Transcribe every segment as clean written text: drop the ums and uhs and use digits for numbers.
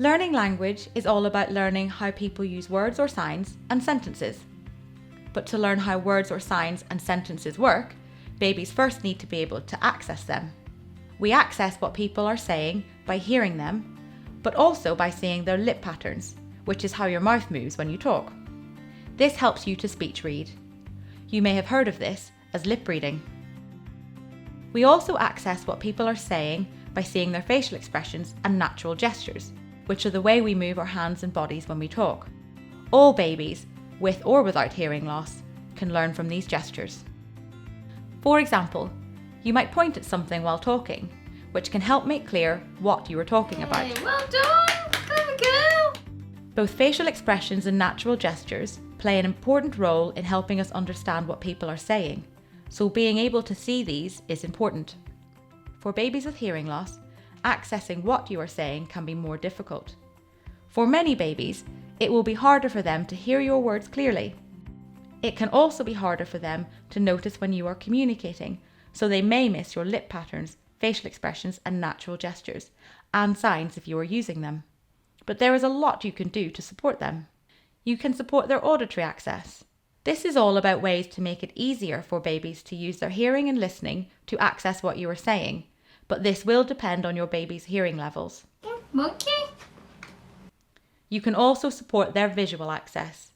Learning language is all about learning how people use words or signs and sentences. But to learn how words or signs and sentences work, babies first need to be able to access them. We access what people are saying by hearing them, but also by seeing their lip patterns, which is how your mouth moves when you talk. This helps you to speech read. You may have heard of this as lip reading. We also access what people are saying by seeing their facial expressions and natural gestures, which are the way we move our hands and bodies when we talk. All babies, with or without hearing loss, can learn from these gestures. For example, you might point at something while talking, which can help make clear what you are talking about. Hey, well done! Clever girl! Both facial expressions and natural gestures play an important role in helping us understand what people are saying, so being able to see these is important. For babies with hearing loss, accessing what you are saying can be more difficult. For many babies, it will be harder for them to hear your words clearly. It can also be harder for them to notice when you are communicating, so they may miss your lip patterns, facial expressions and natural gestures, and signs if you are using them. But there is a lot you can do to support them. You can support their auditory access. This is all about ways to make it easier for babies to use their hearing and listening to access what you are saying, but this will depend on your baby's hearing levels. Monkey? You can also support their visual access.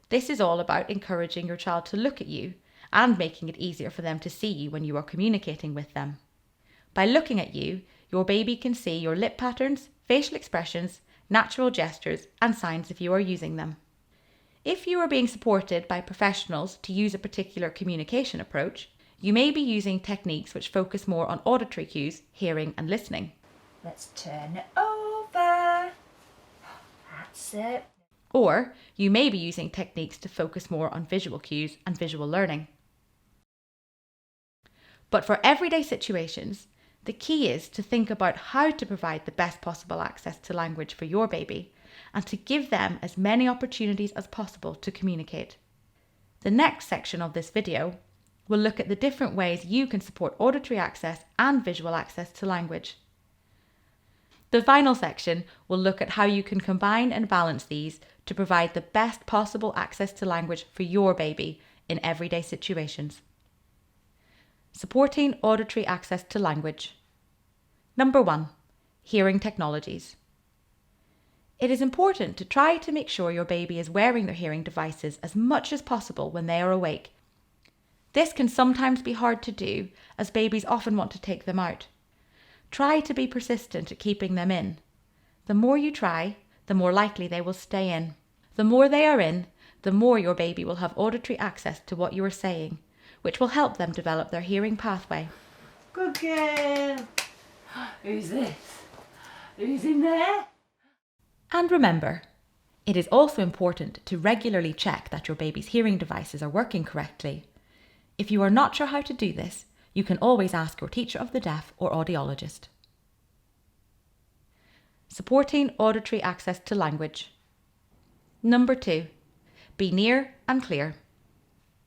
This is all about encouraging your child to look at you and making it easier for them to see you when you are communicating with them. By looking at you, your baby can see your lip patterns, facial expressions, natural gestures, and signs if you are using them. If you are being supported by professionals to use a particular communication approach, you may be using techniques which focus more on auditory cues, hearing and listening. Let's turn it over. That's it. Or you may be using techniques to focus more on visual cues and visual learning. But for everyday situations, the key is to think about how to provide the best possible access to language for your baby and to give them as many opportunities as possible to communicate. The next section of this video will look at the different ways you can support auditory access and visual access to language. The final section will look at how you can combine and balance these to provide the best possible access to language for your baby in everyday situations. Supporting auditory access to language. Number 1, hearing technologies. It is important to try to make sure your baby is wearing their hearing devices as much as possible when they are awake. This can sometimes be hard to do, as babies often want to take them out. Try to be persistent at keeping them in. The more you try, the more likely they will stay in. The more they are in, the more your baby will have auditory access to what you are saying, which will help them develop their hearing pathway. Good girl. Who's this? Who's in there? And remember, it is also important to regularly check that your baby's hearing devices are working correctly. If you are not sure how to do this, you can always ask your teacher of the deaf or audiologist. Supporting auditory access to language. Number 2, be near and clear.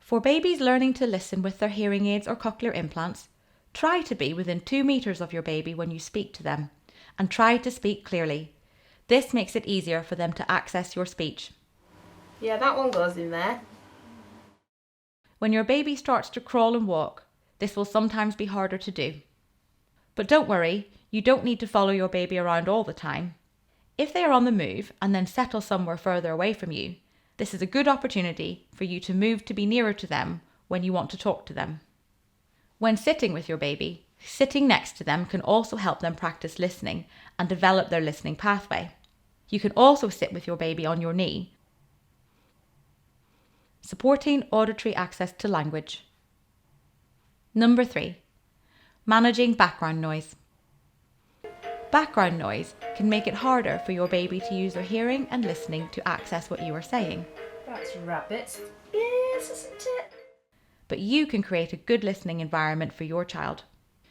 For babies learning to listen with their hearing aids or cochlear implants, try to be within 2 meters of your baby when you speak to them, and try to speak clearly. This makes it easier for them to access your speech. Yeah, that one goes in there. When your baby starts to crawl and walk, this will sometimes be harder to do. But don't worry, you don't need to follow your baby around all the time. If they are on the move and then settle somewhere further away from you, this is a good opportunity for you to move to be nearer to them when you want to talk to them. When sitting with your baby, sitting next to them can also help them practice listening and develop their listening pathway. You can also sit with your baby on your knee. Supporting auditory access to language. Number 3, managing background noise. Background noise can make it harder for your baby to use their hearing and listening to access what you are saying. That's rabbits. Yes, isn't it? But you can create a good listening environment for your child.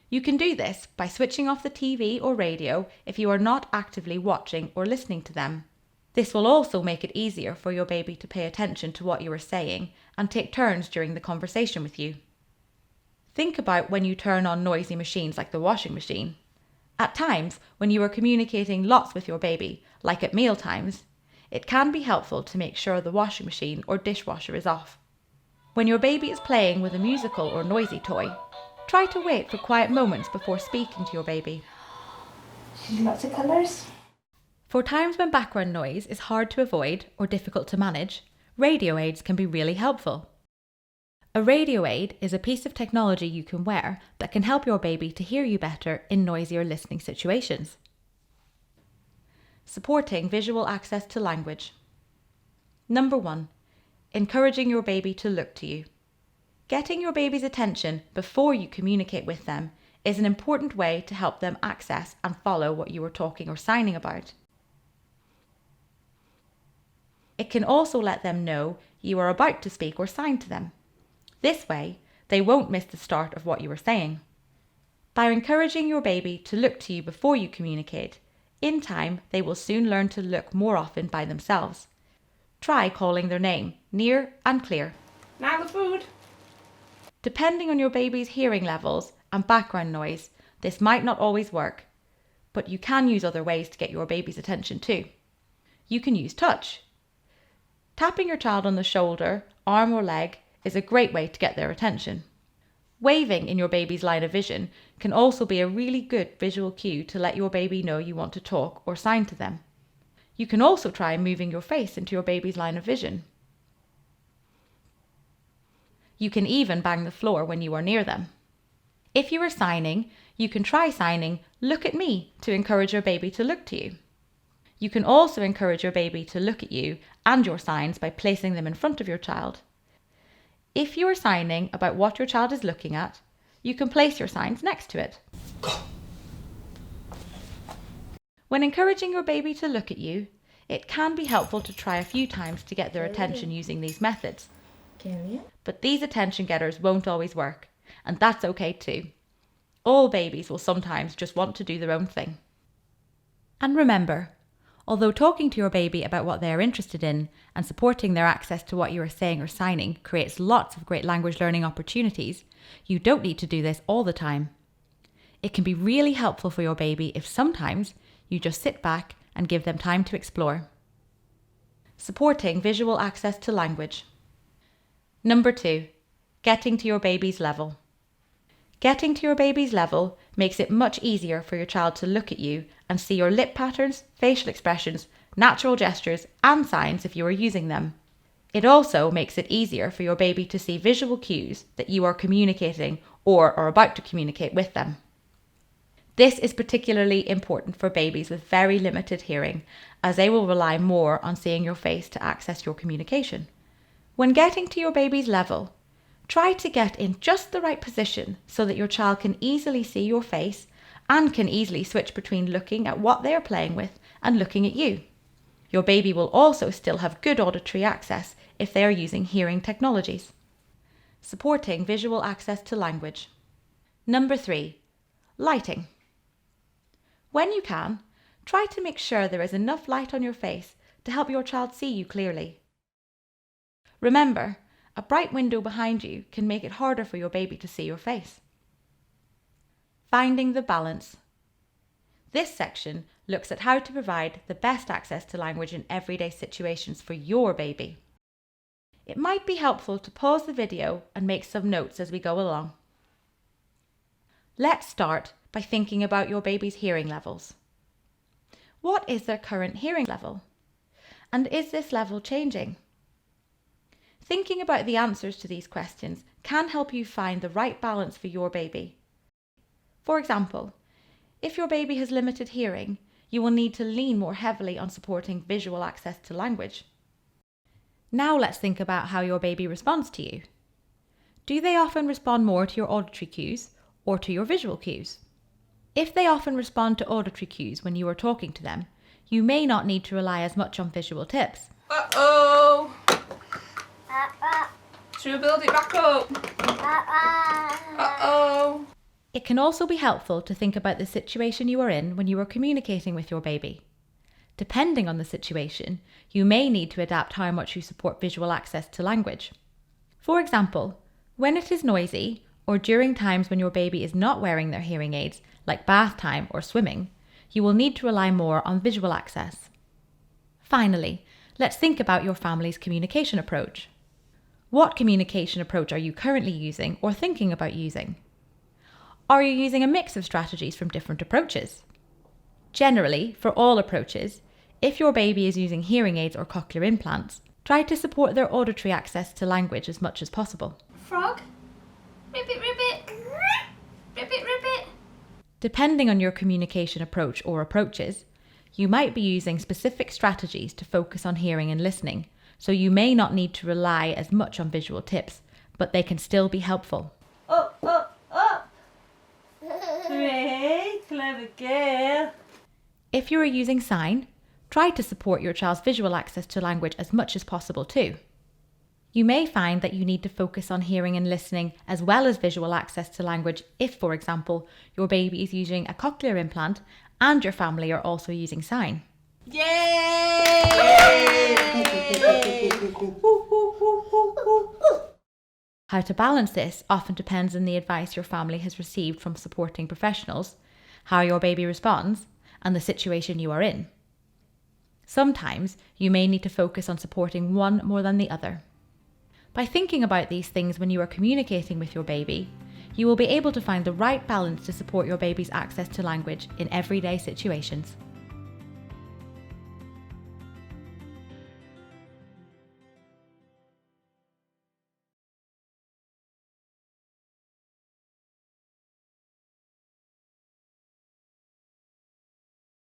You can do this by switching off the TV or radio if you are not actively watching or listening to them. This will also make it easier for your baby to pay attention to what you are saying and take turns during the conversation with you. Think about when you turn on noisy machines like the washing machine. At times, when you are communicating lots with your baby, like at meal times, it can be helpful to make sure the washing machine or dishwasher is off. When your baby is playing with a musical or noisy toy, try to wait for quiet moments before speaking to your baby. Lots of colours. For times when background noise is hard to avoid or difficult to manage, radio aids can be really helpful. A radio aid is a piece of technology you can wear that can help your baby to hear you better in noisier listening situations. Supporting visual access to language. Number 1. Encouraging your baby to look to you. Getting your baby's attention before you communicate with them is an important way to help them access and follow what you are talking or signing about. It can also let them know you are about to speak or sign to them. This way, they won't miss the start of what you are saying. By encouraging your baby to look to you before you communicate, in time they will soon learn to look more often by themselves. Try calling their name, near and clear. Now the food. Depending on your baby's hearing levels and background noise, this might not always work, but you can use other ways to get your baby's attention too. You can use touch. Tapping your child on the shoulder, arm or leg is a great way to get their attention. Waving in your baby's line of vision can also be a really good visual cue to let your baby know you want to talk or sign to them. You can also try moving your face into your baby's line of vision. You can even bang the floor when you are near them. If you are signing, you can try signing "look at me" to encourage your baby to look to you. You can also encourage your baby to look at you and your signs by placing them in front of your child. If you are signing about what your child is looking at, you can place your signs next to it. When encouraging your baby to look at you, it can be helpful to try a few times to get their attention using these methods. But these attention getters won't always work, and that's okay too. All babies will sometimes just want to do their own thing. And remember, although talking to your baby about what they are interested in and supporting their access to what you are saying or signing creates lots of great language learning opportunities, you don't need to do this all the time. It can be really helpful for your baby if sometimes you just sit back and give them time to explore. Supporting visual access to language. Number 2, getting to your baby's level. Getting to your baby's level makes it much easier for your child to look at you and see your lip patterns, facial expressions, natural gestures, and signs if you are using them. It also makes it easier for your baby to see visual cues that you are communicating or are about to communicate with them. This is particularly important for babies with very limited hearing, as they will rely more on seeing your face to access your communication. When getting to your baby's level, try to get in just the right position so that your child can easily see your face and can easily switch between looking at what they are playing with and looking at you. Your baby will also still have good auditory access if they are using hearing technologies. Supporting visual access to language. Number 3, lighting. When you can, try to make sure there is enough light on your face to help your child see you clearly. Remember, a bright window behind you can make it harder for your baby to see your face. Finding the balance. This section looks at how to provide the best access to language in everyday situations for your baby. It might be helpful to pause the video and make some notes as we go along. Let's start by thinking about your baby's hearing levels. What is their current hearing level? And is this level changing? Thinking about the answers to these questions can help you find the right balance for your baby. For example, if your baby has limited hearing, you will need to lean more heavily on supporting visual access to language. Now let's think about how your baby responds to you. Do they often respond more to your auditory cues or to your visual cues? If they often respond to auditory cues when you are talking to them, you may not need to rely as much on visual tips. Uh-oh! Should we build it back up? Uh-oh! It can also be helpful to think about the situation you are in when you are communicating with your baby. Depending on the situation, you may need to adapt how much you support visual access to language. For example, when it is noisy, or during times when your baby is not wearing their hearing aids, like bath time or swimming, you will need to rely more on visual access. Finally, let's think about your family's communication approach. What communication approach are you currently using or thinking about using? Are you using a mix of strategies from different approaches? Generally, for all approaches, if your baby is using hearing aids or cochlear implants, try to support their auditory access to language as much as possible. Frog? Ribbit, ribbit. Ribbit, ribbit. Depending on your communication approach or approaches, you might be using specific strategies to focus on hearing and listening, so you may not need to rely as much on visual tips, but they can still be helpful. Up, up, up! Great, clever girl. If you are using sign, try to support your child's visual access to language as much as possible too. You may find that you need to focus on hearing and listening as well as visual access to language if, for example, your baby is using a cochlear implant and your family are also using sign. Yay! How to balance this often depends on the advice your family has received from supporting professionals, how your baby responds, and the situation you are in. Sometimes you may need to focus on supporting one more than the other. By thinking about these things when you are communicating with your baby, you will be able to find the right balance to support your baby's access to language in everyday situations.